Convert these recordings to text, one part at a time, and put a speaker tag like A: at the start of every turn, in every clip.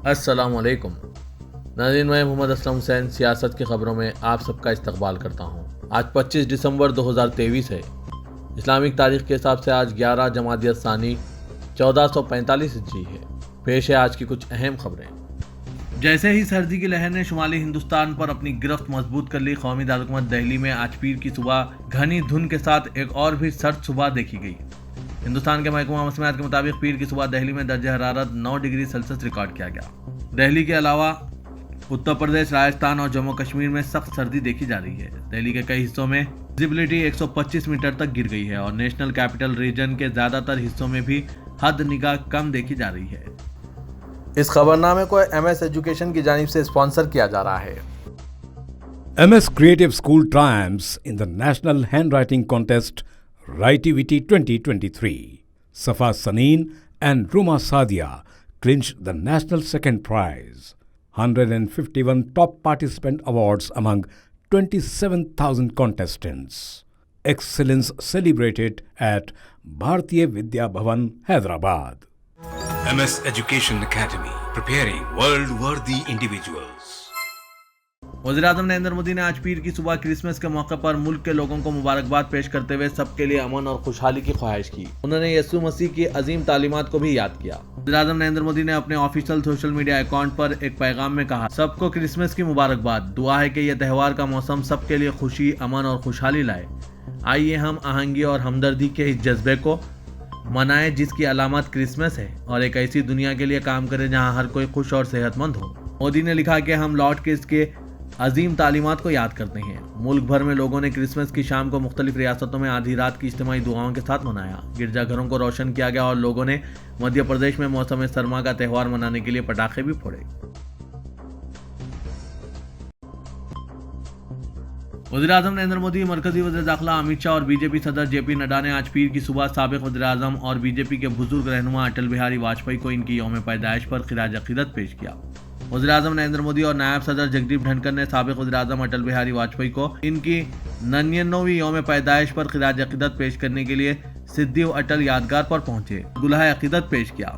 A: السلام علیکم ناظرین، میں محمد اسلم حسین سیاست کی خبروں میں آپ سب کا استقبال کرتا ہوں۔ آج 25 دسمبر 2023 ہے۔ اسلامک تاریخ کے حساب سے آج 11 جمادی الثانی 1445 ہجری ہے۔ پیش ہے آج کی کچھ اہم خبریں۔ جیسے ہی سردی کی لہر نے شمالی ہندوستان پر اپنی گرفت مضبوط کر لی، قومی دارالحکومت دہلی میں آج پیر کی صبح گھنی دھند کے ساتھ ایک اور بھی سرد صبح دیکھی گئی۔ ہندوستان کے محکمہ موسمیات کے مطابق پیر کی صبح دہلی میں درجہ حرارت 9 ڈگری سیلسیس ریکارڈ کیا گیا۔ دہلی کے علاوہ اتر پردیش، راجستھان اور جموں کشمیر میں سخت سردی دیکھی جا رہی ہے۔ دہلی کے کئی حصوں میں ویزیبلٹی 125 میٹر تک گر گئی ہے اور نیشنل کیپٹل ریجن کے زیادہ تر حصوں میں بھی حد نگاہ کم دیکھی جا رہی ہے۔ اس خبرنامے کو MS ایجوکیشن کی جانب سے اسپانسر کیا جا رہا ہے۔
B: MS Creative School triumphs in the National Handwriting Contest Writivity 2023. Safa Saneen and Ruma Sadia clinched the national second prize. 151 top participant awards among 27,000 contestants. Excellence celebrated at Bharatiya Vidya Bhavan, Hyderabad. MS Education Academy, preparing world-worthy individuals.
A: وزیراعظم نریندر مودی نے آج پیر کی صبح Christmas کے موقع پر ملک کے لوگوں کو مبارکباد پیش کرتے ہوئے سب کے لیے امن اور خوشحالی کی خواہش کی۔ انہوں نے یسوع مسیح کی عظیم تعلیمات کو بھی یاد کیا۔ وزیراعظم نریندر مودی نے اپنے آفیشیل سوشل میڈیا اکاؤنٹ پر ایک پیغام میں کہا، سب کو کرسمس کی مبارکباد۔ دعا ہے کہ یہ تہوار کا موسم سب کے لیے خوشی، امن اور خوشحالی لائے۔ آئیے ہم آہنگی اور ہمدردی کے اس جذبے کو منائیں جس کی علامت کرسمس ہے، اور ایک ایسی دنیا کے لیے کام کریں جہاں ہر کوئی خوش اور صحت مند ہو۔ مودی نے لکھا کہ ہم لوٹ کے اس کے عظیم تعلیمات کو یاد کرتے ہیں۔ ملک بھر میں لوگوں نے کرسمس کی شام کو مختلف ریاستوں میں آدھی رات کی اجتماعی دعاؤں کے ساتھ منایا۔ گرجا گھروں کو روشن کیا گیا اور لوگوں نے مدھیہ پردیش میں موسم سرما کا تہوار منانے کے لیے پٹاخے بھی پھوڑے۔ وزیراعظم نریندر مودی، مرکزی وزیر داخلہ امت شاہ اور BJP صدر JP نڈا نے آج پیر کی صبح سابق وزیراعظم اور BJP کے بزرگ رہنما اٹل بہاری واجپئی کو ان کی یوم پیدائش پر خراج عقیدت پیش کیا۔ وزیراعظم نریندر مودی اور نائب صدر جگدیپ دھنکر نے سابق وزیراعظم اٹل بہاری واجپئی کو ان کی 99ویں یوم پیدائش پر خراج عقیدت پیش کرنے کے لیے سدھیو اٹل یادگار پر پہنچے، گلہائے عقیدت پیش کیا۔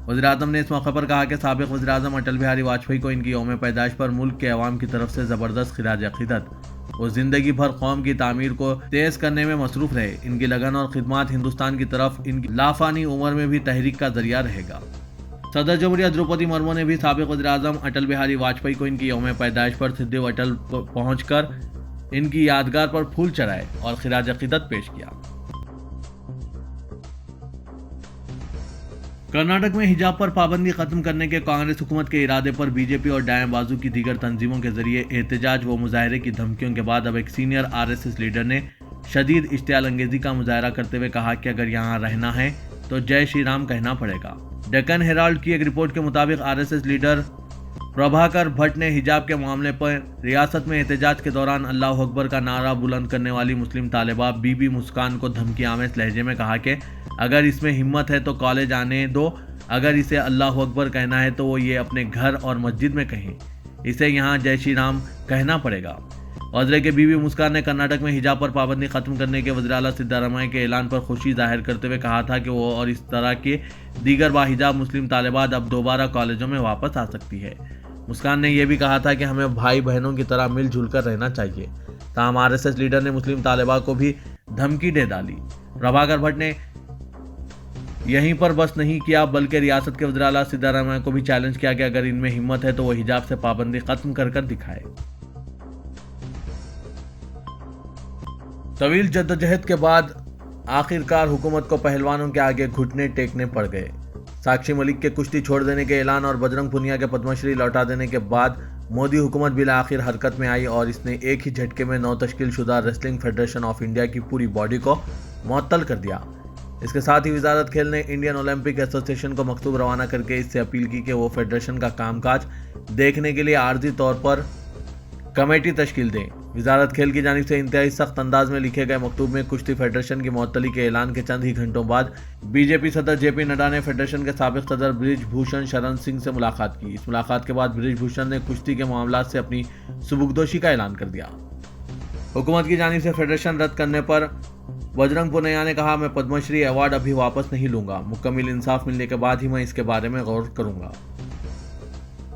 A: وزیراعظم نے اس موقع پر کہا کہ سابق وزیراعظم اٹل بہاری واجپئی کو ان کی یوم پیدائش پر ملک کے عوام کی طرف سے زبردست خراج عقیدت۔ وہ زندگی بھر قوم کی تعمیر کو تیز کرنے میں مصروف رہے۔ ان کی لگن اور خدمات ہندوستان کی طرف ان کی لافانی عمر میں بھی تحریک کا ذریعہ رہے گا۔ صدر جمہوریہ دروپدی مرمو نے بھی سابق وزیراعظم اٹل بہاری واجپئی کو ان کی یوم پیدائش پر سدھیو اٹل پہنچ کر ان کی یادگار پر پھول چڑھائے اور خراج عقیدت پیش کیا۔ کرناٹک میں حجاب پر پابندی ختم کرنے کے کانگریس حکومت کے ارادے پر BJP اور دائیں بازو کی دیگر تنظیموں کے ذریعے احتجاج و مظاہرے کی دھمکیوں کے بعد اب ایک سینئر RSS لیڈر نے شدید اشتعال انگیزی کا مظاہرہ کرتے ہوئے کہا کہ اگر یہاں رہنا ہے تو جے شری رام کہنا پڑے گا۔ ڈیکن ہیرالڈ کی ایک رپورٹ کے مطابق RSS لیڈر پربھاکر بھٹ نے حجاب کے معاملے پر ریاست میں احتجاج کے دوران اللہ اکبر کا نعرہ بلند کرنے والی مسلم طالبہ بی بی مسکان کو دھمکی آمیز لہجے میں کہا کہ اگر اس میں ہمت ہے تو کالج آنے دو، اگر اسے اللہ اکبر کہنا ہے تو وہ یہ اپنے گھر اور مسجد میں کہیں، اسے یہاں جے شری رام کہنا پڑے گا۔ وزیر کے بی بی مسکان نے کرناٹک میں حجاب پر پابندی ختم کرنے کے وزیر اعلیٰ سدھارمیا کے اعلان پر خوشی ظاہر کرتے ہوئے کہا تھا کہ وہ اور اس طرح کے دیگر باحجاب مسلم طالبات اب دوبارہ کالجوں میں واپس آ سکتی ہے۔ مسکان نے یہ بھی کہا تھا کہ ہمیں بھائی بہنوں کی طرح مل جل کر رہنا چاہیے۔ تاہم RSS لیڈر نے مسلم طالبہ کو بھی دھمکی دے ڈالی۔ پربھاکر بھٹ نے یہیں پر بس نہیں کیا بلکہ ریاست کے وزیر اعلیٰ سدھارمیا کو بھی چیلنج کیا کہ اگر ان میں ہمت ہے تو وہ حجاب سے پابندی ختم کر دکھائے۔ طویل جدوجہد کے بعد آخر کار حکومت کو پہلوانوں کے آگے گھٹنے ٹیکنے پڑ گئے۔ ساکشی ملک کے کشتی چھوڑ دینے کے اعلان اور بجرنگ پونیا کے پدم شری لوٹا دینے کے بعد مودی حکومت بالآخر حرکت میں آئی اور اس نے ایک ہی جھٹکے میں نو تشکیل شدہ ریسلنگ فیڈریشن آف انڈیا کی پوری باڈی کو معطل کر دیا۔ اس کے ساتھ ہی وزارت کھیل نے انڈین اولمپک ایسوسی ایشن کو مکتوب روانہ کر کے اس سے اپیل کی کہ وہ فیڈریشن کا کام کاج دیکھنے کے لیے عارضی طور پر کمیٹی تشکیل دیں۔ وزارت کھیل کی جانب سے انتہائی سخت انداز میں لکھے گئے مکتوب میں کشتی فیڈریشن کی معطلی کے اعلان کے چند ہی گھنٹوں بعد BJP صدر JP نڈا نے فیڈریشن کے سابق صدر برج بھوشن شرن سنگھ سے ملاقات کی۔ اس ملاقات کے بعد برج بھوشن نے کشتی کے معاملات سے اپنی سبکدوشی کا اعلان کر دیا۔ حکومت کی جانب سے فیڈریشن رد کرنے پر بجرنگ پونیا نے کہا، میں پدم شری ایوارڈ ابھی واپس نہیں لوں گا، مکمل انصاف ملنے کے بعد ہی میں اس کے بارے میں غور کروں گا۔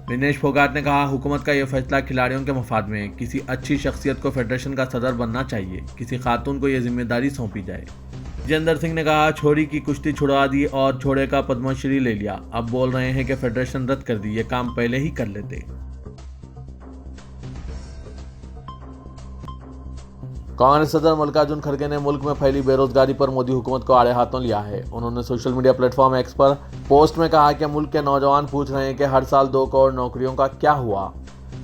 A: विनेश फोगाट ने कहा, हुकूमत का यह फैसला खिलाड़ियों के मफाद में है। किसी अच्छी शख्सियत को फेडरेशन का सदर बनना चाहिए, किसी खातून को यह जिम्मेदारी सौंपी जाए। जितेंद्र सिंह ने कहा, छोड़ी की कुश्ती छुड़वा दी और छोड़े का पद्मश्री ले लिया, अब बोल रहे हैं कि फेडरेशन रद्द कर दी, ये काम पहले ही कर लेते। कांग्रेस सदर मल्लिकार्जुन खड़गे ने मुल्क में फैली बेरोजगारी पर मोदी हुकूमत को आड़े हाथों लिया है। उन्होंने सोशल मीडिया प्लेटफॉर्म एक्स पर पोस्ट में कहा कि मुल्क के नौजवान पूछ रहे हैं कि हर साल 2 करोड़ नौकरियों का क्या हुआ,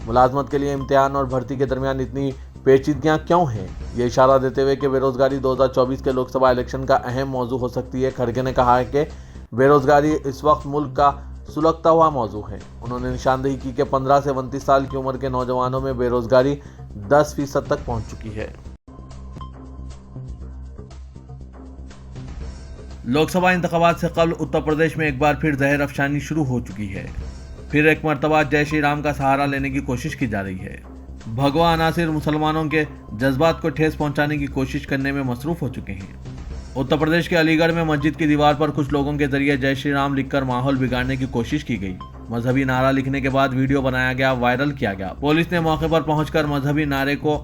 A: मुलाजमत के लिए इम्तिहान और भर्ती के दरमियान इतनी पेचीदगियां क्यों हैं। ये इशारा देते हुए कि बेरोजगारी 2024 के लोकसभा इलेक्शन का अहम मौजू हो सकती है। खड़गे ने कहा है कि बेरोजगारी इस वक्त मुल्क का सुलगता हुआ मौजू है। उन्होंने निशानदेही की कि 15 से 29 साल की उम्र के नौजवानों में बेरोजगारी 10% तक पहुंच चुकी है। लोकसभा इंतखाबात से कबल उत्तर प्रदेश में एक बार फिर जहर अफशानी शुरू हो चुकी है। फिर एक मर्तबा जय श्री राम का सहारा लेने की कोशिश की जा रही है। भगवा अनासिर मुसलमानों के जज्बात को ठेस पहुंचाने की कोशिश करने में मसरूफ हो चुके हैं। उत्तर प्रदेश के अलीगढ़ में मस्जिद की दीवार पर कुछ लोगों के जरिए जय श्री राम लिखकर माहौल बिगाड़ने की कोशिश की गई। मजहबी नारा लिखने के बाद वीडियो बनाया गया, वायरल किया गया। पुलिस ने मौके पर पहुंचकर मजहबी नारे को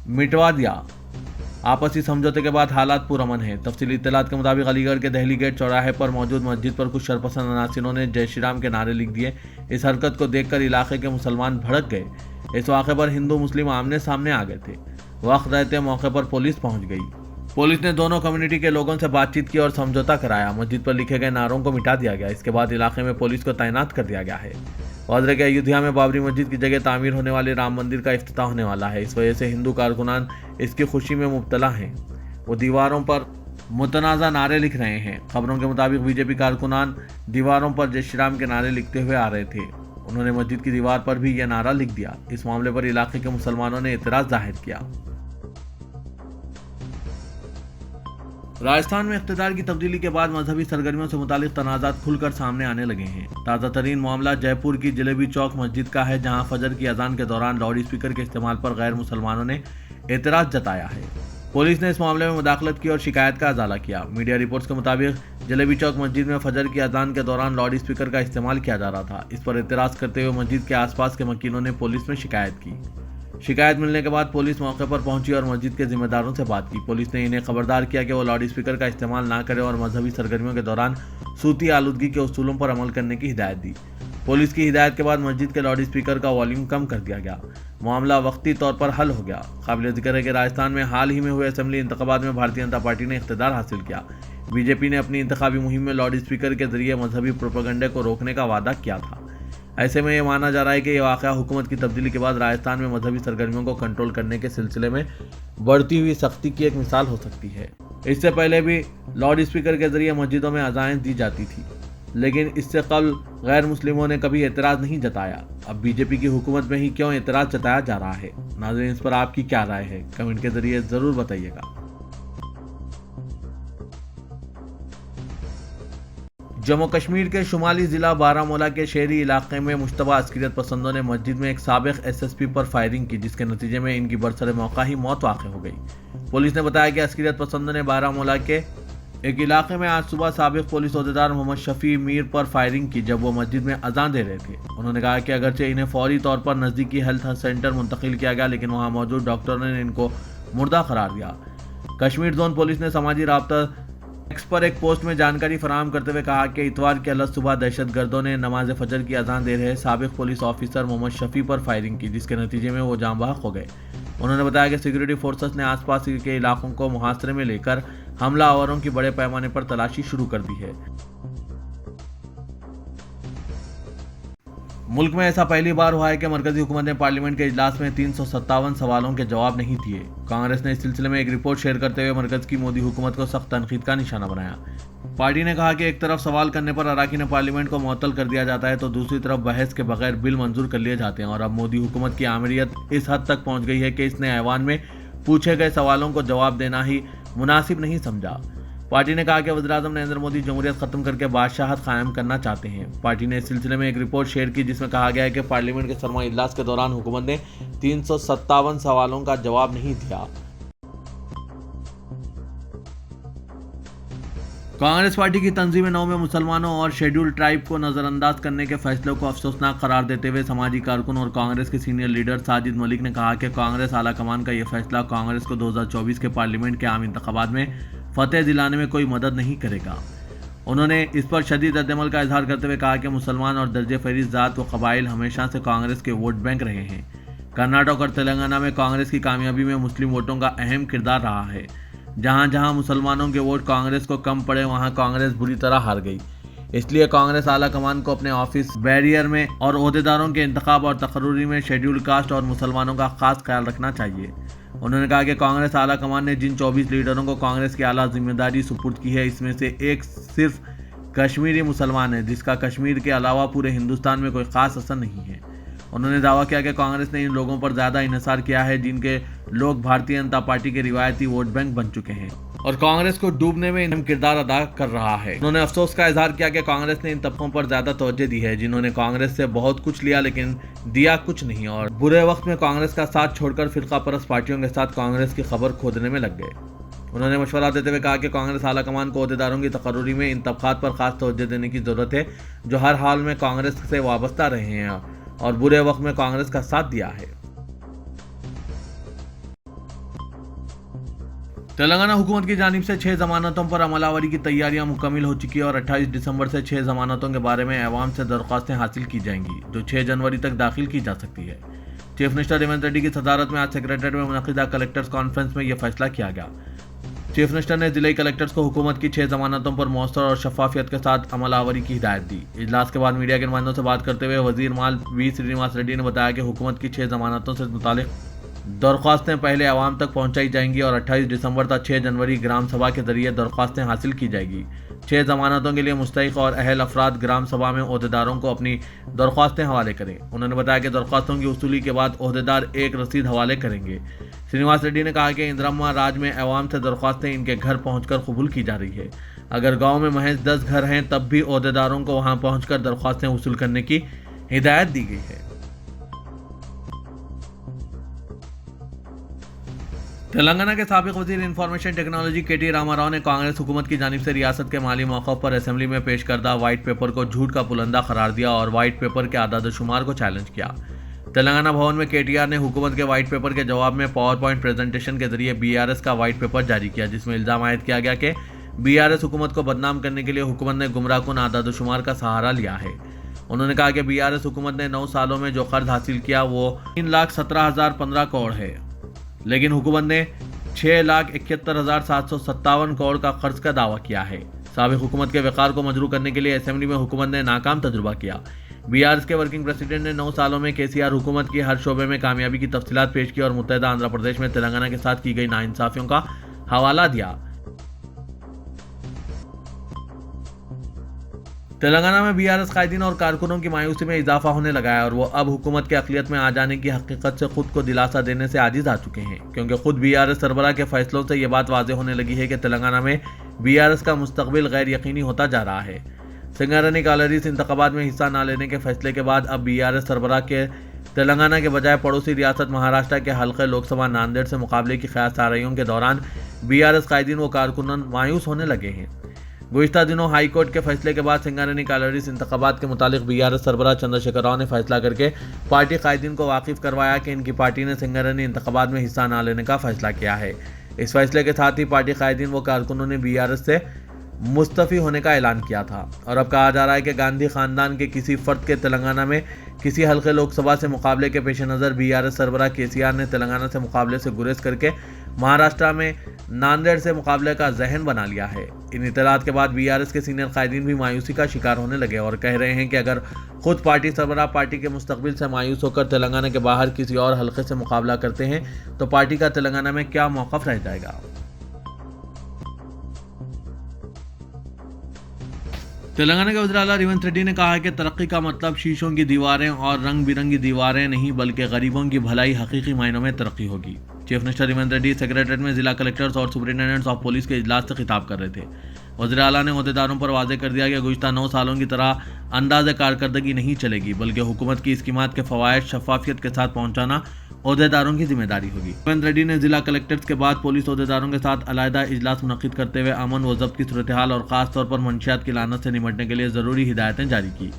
A: मिटवा दिया। आपसी समझौते के बाद हालात पुरअमन है। तफसीली इत्तलात के मुताबिक अलीगढ़ के दहली गेट चौराहे पर मौजूद मस्जिद पर कुछ शरपसंद अनासिरों ने जय श्री राम के नारे लिख दिए। इस हरकत को देखकर इलाके के मुसलमान भड़क गए। इस वाक़े पर हिंदू मुस्लिम आमने सामने आ गए थे। वक्त रहते मौके पर पुलिस पहुंच गई। पुलिस ने दोनों कम्युनिटी के लोगों से बातचीत की और समझौता कराया। मस्जिद पर लिखे गए नारों को मिटा दिया गया। इसके बाद इलाके में पुलिस को तैनात कर दिया गया है। वाज़ेह है कि अयोध्या में बाबरी मस्जिद की जगह तामीर होने वाले राम मंदिर का इफ्तिताह होने वाला है। इस वजह से हिंदू कारकुनान इसकी खुशी में मुब्तला हैं। वो दीवारों पर मुतनाज़ा नारे लिख रहे हैं। खबरों के मुताबिक बीजेपी कारकुनान दीवारों पर जय श्री राम के नारे लिखते हुए आ रहे थे। उन्होंने मस्जिद की दीवार पर भी यह नारा लिख दिया। इस मामले पर इलाके के मुसलमानों ने एतराज जाहिर किया। राजस्थान में इख्तिदार की तब्दीली के बाद मजहबी सरगर्मियों से मुतालिक तनाज़ात खुलकर सामने आने लगे हैं। ताज़ा तरीन मामला जयपुर की जलेबी चौक मस्जिद का है, जहां फजर की अजान के दौरान लाउड स्पीकर के इस्तेमाल पर गैर मुसलमानों ने एतराज जताया है। पुलिस ने इस मामले में मुदाखलत की और शिकायत का अजाला किया। मीडिया रिपोर्ट्स के मुताबिक जलेबी चौक मस्जिद में फजर की अजान के दौरान लाउड स्पीकर का इस्तेमाल किया जा रहा था। इस पर एतराज करते हुए मस्जिद के आसपास के मकीनों ने पुलिस में शिकायत की। शिकायत मिलने के बाद पुलिस मौके पर पहुंची और मस्जिद के जिम्मेदारों से बात की। पुलिस ने इन्हें खबरदार किया कि वो लाउड स्पीकर का इस्तेमाल ना करें और मजहबी सरगर्मियों के दौरान सूती आलूदगी के उसूलों पर अमल करने की हिदायत दी। पुलिस की हिदायत के बाद मस्जिद के लाउड स्पीकर का वॉल्यूम कम कर दिया गया। मामला वक्ती तौर पर हल हो गया। काबिल जिक्र है कि राजस्थान में हाल ही में हुए असेंबली इंतखाबात में भारतीय जनता पार्टी ने इख्तिदार हासिल किया। बीजेपी ने अपनी इंतखाबी मुहिम में लाउड स्पीकर के जरिए मजहबी प्रोपेगेंडे को रोकने का वादा किया था। ऐसे में यह माना जा रहा है कि यह वाक़या हुकूमत की तब्दीली के बाद राजस्थान में मजहबी सरगर्मियों को कंट्रोल करने के सिलसिले में बढ़ती हुई सख्ती की एक मिसाल हो सकती है। इससे पहले भी लाउड स्पीकर के जरिए मस्जिदों में अज़ाएं दी जाती थी, लेकिन इससे कबल गैर मुस्लिमों ने कभी एतराज़ नहीं जताया। अब बीजेपी की हुकूमत में ही क्यों एतराज़ जताया जा रहा है? नाज़रीन, इस पर आपकी क्या राय है? कमेंट के जरिए ज़रूर बताइएगा। जम्मू कश्मीर के शुमाली जिला बारामूला के शहरी इलाके में मुश्तबा अस्करियत पसंदों ने मस्जिद में एक साबिक एसएसपी पर फायरिंग की, जिसके नतीजे में इनकी बरसर मौका ही मौत वाक़ हो गई। पुलिस ने बताया कि अस्करियत पसंदों ने बारामूला के एक इलाके में आज सुबह साबिक पुलिस अहदेदार मोहम्मद शफी मीर पर फायरिंग की, जब वो मस्जिद में अजान दे रहे थे। उन्होंने कहा कि अगरचे इन्हें फौरी तौर पर नज़दीकी हेल्थ सेंटर मुंतकिल किया गया, लेकिन वहाँ मौजूद डॉक्टरों ने इनको मुर्दा करार दिया। कश्मीर जोन पुलिस ने समाजी राब्ता एक्स पर एक पोस्ट में जानकारी फराहम करते हुए कहा कि इतवार की अलग सुबह दहशतगर्दों ने नमाज फजर की अजान दे रहे साबिक पुलिस ऑफिसर मोहम्मद शफी पर फायरिंग की, जिसके नतीजे में वो जाँ बहक हो गए। उन्होंने बताया कि सिक्योरिटी फोर्सेस ने आसपास के इलाकों को मुहासरे में लेकर हमलावरों की बड़े पैमाने पर तलाशी शुरू कर दी है। मुल्क में ऐसा पहली बार हुआ है कि मरकजी हुकूमत ने पार्लियामेंट के इजलास में 357 सवालों के जवाब नहीं दिए। कांग्रेस ने इस सिलसिले में एक रिपोर्ट शेयर करते हुए मरकज की मोदी हुकूमत को सख्त तनकीद का निशाना बनाया। पार्टी ने कहा कि एक तरफ सवाल करने पर अराकीन पार्लियामेंट को मुअत्तल कर दिया जाता है, तो दूसरी तरफ बहस के बगैर बिल मंजूर कर लिए जाते हैं। और अब मोदी हुकूमत की आमरीत इस हद तक पहुंच गई है कि इसने ऐवान में पूछे गए सवालों को जवाब देना ही मुनासिब नहीं समझा। पार्टी ने कहा कि वज़ीर-ए-आज़म नरेंद्र मोदी जमहूरियत खत्म करके बादशाहत कायम करना चाहते हैं। पार्टी ने इस सिलसिले में एक रिपोर्ट शेयर की, जिसमें कहा गया है कि पार्लियामेंट के सरमाई इजलास के दौरान हुकूमत ने 357 सवालों का जवाब नहीं दिया। कांग्रेस पार्टी की तंजीम 9 में मुसलमानों और शेड्यूल ट्राइब को नजरअंदाज करने के फैसले को अफसोसनाक करार देते हुए समाजी कारकुन और कांग्रेस के सीनियर लीडर साजिद मलिक ने कहा कि कांग्रेस आलाकमान का यह फैसला कांग्रेस को 2024 के पार्लियामेंट के आम इंतखाबात में फतेह दिलाने में कोई मदद नहीं करेगा। उन्होंने इस पर शदीद रद्दअमल का इजहार करते हुए कहा कि मुसलमान और दर्जे फहरिस्त जात व कबाइल हमेशा से कांग्रेस के वोट बैंक रहे हैं। कर्नाटक और तेलंगाना में कांग्रेस की कामयाबी में मुस्लिम वोटों का अहम किरदार रहा है। जहां जहां मुसलमानों के वोट कांग्रेस को कम पड़े वहां कांग्रेस बुरी तरह हार गई। इसलिए कांग्रेस आला कमान को अपने ऑफिस बैरियर में और ओहदेदारों के इंतखाब और तकर्री में शेड्यूल कास्ट और मुसलमानों का खास ख्याल रखना चाहिए। उन्होंने कहा कि कांग्रेस आला कमान ने जिन 24 लीडरों को कांग्रेस की आला जिम्मेदारी सुपुर्द की है, इसमें से एक सिर्फ कश्मीरी मुसलमान है, जिसका कश्मीर के अलावा पूरे हिंदुस्तान में कोई खास असर नहीं है। उन्होंने दावा किया कि कांग्रेस ने इन लोगों पर ज्यादा इन्हिसार किया है जिनके लोग भारतीय जनता पार्टी के रिवायती वोट बैंक बन चुके हैं और कांग्रेस को डूबने में अहम किरदार अदा कर रहा है। उन्होंने अफसोस का इजहार किया कि कांग्रेस ने इन तबकों पर ज्यादा तवज्जो दी है जिन्होंने कांग्रेस से बहुत कुछ लिया लेकिन दिया कुछ नहीं, और बुरे वक्त में कांग्रेस का साथ छोड़कर फिरका परस्त पार्टियों के साथ कांग्रेस की खबर खोदने में लग गए। उन्होंने मशवरा देते हुए कहा कि कांग्रेस आलाकमान को ओहदेदारों की तकर्री में इन तबकात पर खास तवज्जो देने की जरूरत है जो हर हाल में कांग्रेस से वाबस्ता रहे हैं और बुरे वक्त में कांग्रेस का साथ दिया है। तेलंगाना हुकूमत की जानिब से 6 जमानतों पर अमलावरी की तैयारियां मुकम्मल हो चुकी है और 28 दिसंबर से 6 जमानतों के बारे में अवाम से दरख्वास्तें हासिल की जाएंगी जो 6 जनवरी तक दाखिल की जा सकती है। चीफ मिनिस्टर रेवंत रेड्डी की सदारत में आज सेक्रेटरीट में मुनक़िदा कलेक्टर्स कॉन्फ्रेंस में यह फैसला किया गया। चीफ मिनिस्टर ने जिले कलेक्टर्स को हुकूमत की 6 जमानतों पर मौसर और शफाफियत के साथ अमलावरी की हिदायत दी। इजलास के बाद मीडिया के नुमाइंदों से बात करते हुए वजीर माल वी श्रीनिवास रेड्डी ने बताया कि हुकूमत की 6 जमानतों से मुतालिक दरख्वास्तें पहले आवाम तक पहुंचाई जाएंगी और 28 दिसंबर तक 6 जनवरी ग्राम सभा के जरिए दरख्वास्तें हासिल की जाएगी। 6 जमानतों के लिए मुस्तहिक और अहल अफराद ग्राम सभा में ओहदेदारों को अपनी दरख्वास्तें हवाले करें। उन्होंने बताया कि दरख्वास्तों की वसूली के बाद ओहदेदार एक रसीद हवाले करेंगे। श्रीनिवास रेड्डी ने कहा कि इंदिरम्मा राज में अवाम से दरख्वास्तें इनके घर पहुंचकर कबूल की जा रही है। अगर गाँव में महज 10 घर हैं तब भी ओहदेदारों को वहां पहुंचकर दरख्वास्तें वसूल करने की हिदायत दी गई है। तेलंगाना के साबिक वजीर इंफॉर्मेशन टेक्नोलॉजी के.टी. रामाराव ने कांग्रेस हुकूमत की जानिब से रियासत के माली मौक़िफ़ पर असेंबली में पेश करदा वाइट पेपर को झूठ का पुलंदा करार दिया और वाइट पेपर के आदाद शुमार को चैलेंज किया। तेलंगाना भवन में के.टी.आर. ने हुकूमत के वाइट पेपर के जवाब में पावर पॉइंट प्रेजेंटेशन के जरिए BRS का वाइट पेपर जारी किया, जिसमें इल्ज़ाम आयद किया गया कि BRS हुकूमत को बदनाम करने के लिए हुकूमत ने गुमराहकुन आदाद शुमार का सहारा लिया है। उन्होंने कहा कि BRS हुकूमत ने 9 सालों में जो कर्ज हासिल किया वो 3,17,015 करोड़ है, लेकिन हुकूमत ने 6,71,757 करोड़ का कर्ज का दावा किया है। साबिक हुकूमत के वक़ार को मजरू करने के लिए असेंबली में हुकूमत ने नाकाम तजुर्बा किया। BRS के वर्किंग प्रेसिडेंट ने 9 सालों में KCR हुकूमत की हर शोबे में कामयाबी की तफसीलात पेश की और मुत्तहदा आंध्र प्रदेश में तेलंगाना के साथ की गई नाइंसाफियों का हवाला दिया। तेलंगाना में BRS कायदीन और कारकुनों की मायूसी में इजाफा होने लगा है और वो अब हुकूमत के अक़लियत में आ जाने की हकीकत से खुद को दिलासा देने से आजिज आ चुके हैं, क्योंकि खुद BRS सरबराह के फैसलों से ये बात वाज़ेह होने लगी है कि तेलंगाना में BRS का मुस्तकबिल गैर यकीनी होता जा रहा है। सिंगारेड्डी कॉलोनीज इंतखाबात में हिस्सा न लेने के फैसले के बाद अब BRS सरबराह के तेलंगाना के बजाय पड़ोसी रियासत महाराष्ट्र के हल्के लोकसभा नांदेड़ से मुकाबले की ख्यास आरइयों के दौरान BRS कायदीन व कारकुनान मायूस होने लगे हैं। गुज़िश्ता दिनों हाई कोर्ट के फैसले के बाद सिंगारेड्डी कॉलोनीज इंतखाबात के मुतालिक BRS सरबराह चंद्रशेखर राव ने फैसला करके पार्टी कायदीन को वाकिफ करवाया कि इनकी पार्टी ने सिंगारेड्डी इंतखाबात में हिस्सा न लेने का फैसला किया है। इस फैसले के साथ ही पार्टी कायदीन व कारकुनों ने BRS से मुस्तफ़ी होने का ऐलान किया था और अब कहा जा रहा है कि गांधी खानदान के किसी फर्द के तेलंगाना में किसी हल्के लोकसभा से मुकाबले के पेश नज़र BRS सरबराह KCR ने तेलंगाना से मुकाबले से गुरेज करके महाराष्ट्र में नांदेड़ से मुकाबले का जहन बना लिया है। इन इतलात के बाद BRS के सीनियर कायदीन भी मायूसी का शिकार होने लगे और कह रहे हैं कि अगर खुद पार्टी सरबराह पार्टी के मुस्तकबिल से मायूस होकर तेलंगाना के बाहर किसी और हल्के से मुकाबला करते हैं तो पार्टी का तेलंगाना में क्या मौक़िफ़ रह जाएगा। तेलंगाना के वज़ीर आला रेवंत रेड्डी ने कहा है कि तरक्की का मतलब शीशों की दीवारें और रंग बिरंगी दीवारें नहीं बल्कि गरीबों की भलाई हकीकी मायनों में तरक्की होगी। Chief minister Revanth Reddy secretariat में जिला कलेक्टर्स और सुपरिटेंडेंट्स ऑफ पुलिस के इजलास से खिताब कर रहे थे। वज़ीर आला ने ओहदेदारों पर वाज़ेह कर दिया कि गुज़िश्ता 9 सालों की तरह انداز کارکردگی نہیں چلے گی، بلکہ حکومت کی اسکیمات کے فوائد شفافیت کے ساتھ پہنچانا عہدیداروں کی ذمہ داری ہوگی۔ ریونت ریڈی نے ضلع کلکٹرز کے بعد پولیس عہدیداروں کے ساتھ علیحدہ اجلاس منعقد کرتے ہوئے امن و ضبط کی صورتحال اور خاص طور پر منشیات کی لعنت سے نمٹنے کے لیے ضروری ہدایتیں جاری کی۔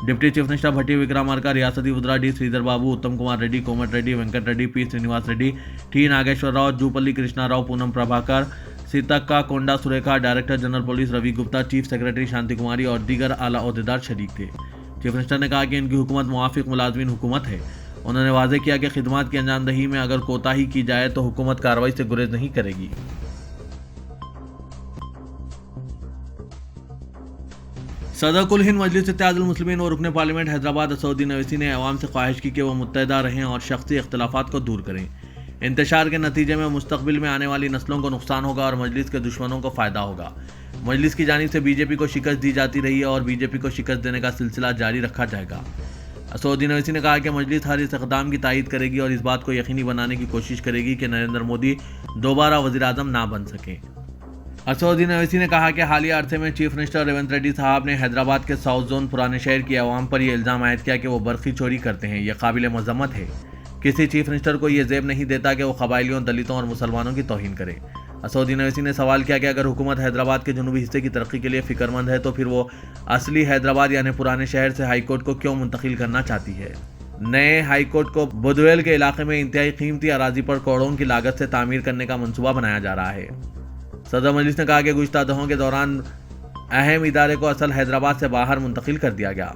A: Deputy chief minister Bhatti Vikramarka, ریاستی وزراء D Sridhar Babu, Uttam Kumar Reddy, Komati Reddy, Venkat Reddy, P Srinivas Reddy, T Nageshwar Rao, Jupally Krishna Rao, Ponnam Prabhakar, Seethakka Konda Surekha, director general police Ravi Gupta, chief secretary Shanti Kumari اور دیگر اعلیٰ عہدیدار شریک تھے۔ چیف منسٹر نے کہا کہ ان کی حکومت موافق ملازمین حکومت ہے۔ انہوں نے واضح کیا کہ خدمات کی انجام دہی میں اگر کوتاہی کی جائے تو حکومت کارروائی سے گریز نہیں کرے گی۔ صدر کل ہند مجلس اتحاد المسلمین و رکن پارلیمنٹ حیدرآباد اسدالدین اویسی نے عوام سے خواہش کی کہ وہ متحدہ رہیں اور شخصی اختلافات کو دور کریں۔ انتشار کے نتیجے میں مستقبل میں آنے والی نسلوں کو نقصان ہوگا اور مجلس کے دشمنوں کو فائدہ ہوگا۔ مجلس کی جانب سے بی جے پی کو شکست دی جاتی رہی ہے اور بی جے پی کو شکست دینے کا سلسلہ جاری رکھا جائے گا۔ اسدالدین اویسی نے کہا کہ مجلس ہر اس اقدام کی تائید کرے گی اور اس بات کو یقینی بنانے کی کوشش کرے گی کہ نریندر مودی دوبارہ وزیر اعظم نہ بن سکیں۔ اسدالدین اویسی نے کہا کہ حالیہ عرصے میں چیف منسٹر ریونت ریڈی صاحب نے حیدرآباد کے ساؤتھ زون پرانے شہر کی عوام پر یہ الزام عائد کیا کہ وہ برقی چوری کرتے ہیں۔ یہ قابل مذمت ہے۔ کسی چیف منسٹر کو یہ زیب نہیں دیتا کہ وہ قبائلیوں، دلتوں اور مسلمانوں کی توہین کرے۔ اسدالدین اویسی نے سوال کیا کہ اگر حکومت حیدرآباد کے جنوبی حصے کی ترقی کے لیے فکر مند ہے تو پھر وہ اصلی حیدرآباد یعنی پرانے شہر سے ہائی کورٹ کو کیوں منتقل کرنا چاہتی ہے؟ نئے ہائی کورٹ کو بدویل کے علاقے میں انتہائی قیمتی اراضی پر کروڑوں کی لاگت سے تعمیر کرنے کا منصوبہ بنایا جا رہا ہے۔ صدر مجلس نے کہا کہ گزشتہ دہوں کے دوران اہم ادارے کو اصل حیدرآباد سے باہر منتقل کر دیا گیا۔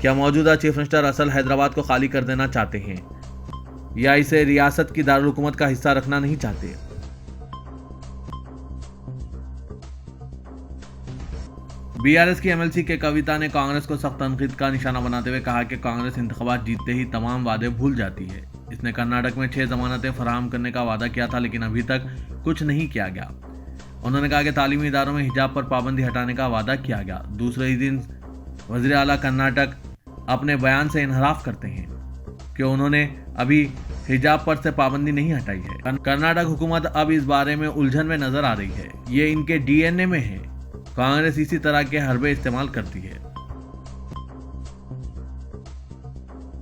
A: کیا موجودہ چیف منسٹر اصل حیدرآباد کو خالی کر دینا چاہتے ہیں یا اسے ریاست کی دارالحکومت کا حصہ رکھنا نہیں چاہتے؟ بی آر ایس کی ایم ایل سی کے کویتا نے کانگریس کو سخت تنقید کا نشانہ بناتے ہوئے کہا کہ کانگریس انتخابات جیتتے ہی تمام وعدے بھول جاتی ہے۔ اس نے کرناٹک میں 6 ضمانتیں فراہم کرنے کا وعدہ کیا تھا لیکن ابھی تک کچھ نہیں کیا گیا۔ انہوں نے کہا کہ تعلیمی اداروں میں حجاب پر پابندی ہٹانے کا وعدہ کیا گیا۔ دوسرے ہی دن وزیر اعلیٰ کرناٹک اپنے بیان سے انحراف کرتے ہیں کہ انہوں نے ابھی حجاب پر سے پابندی نہیں ہٹائی ہے۔ کرناٹک حکومت اب اس بارے میں الجھن میں نظر آ رہی ہے۔ یہ ان کے ڈی این اے میں ہے۔ کانگریس اسی طرح کے حربے استعمال کرتی ہے۔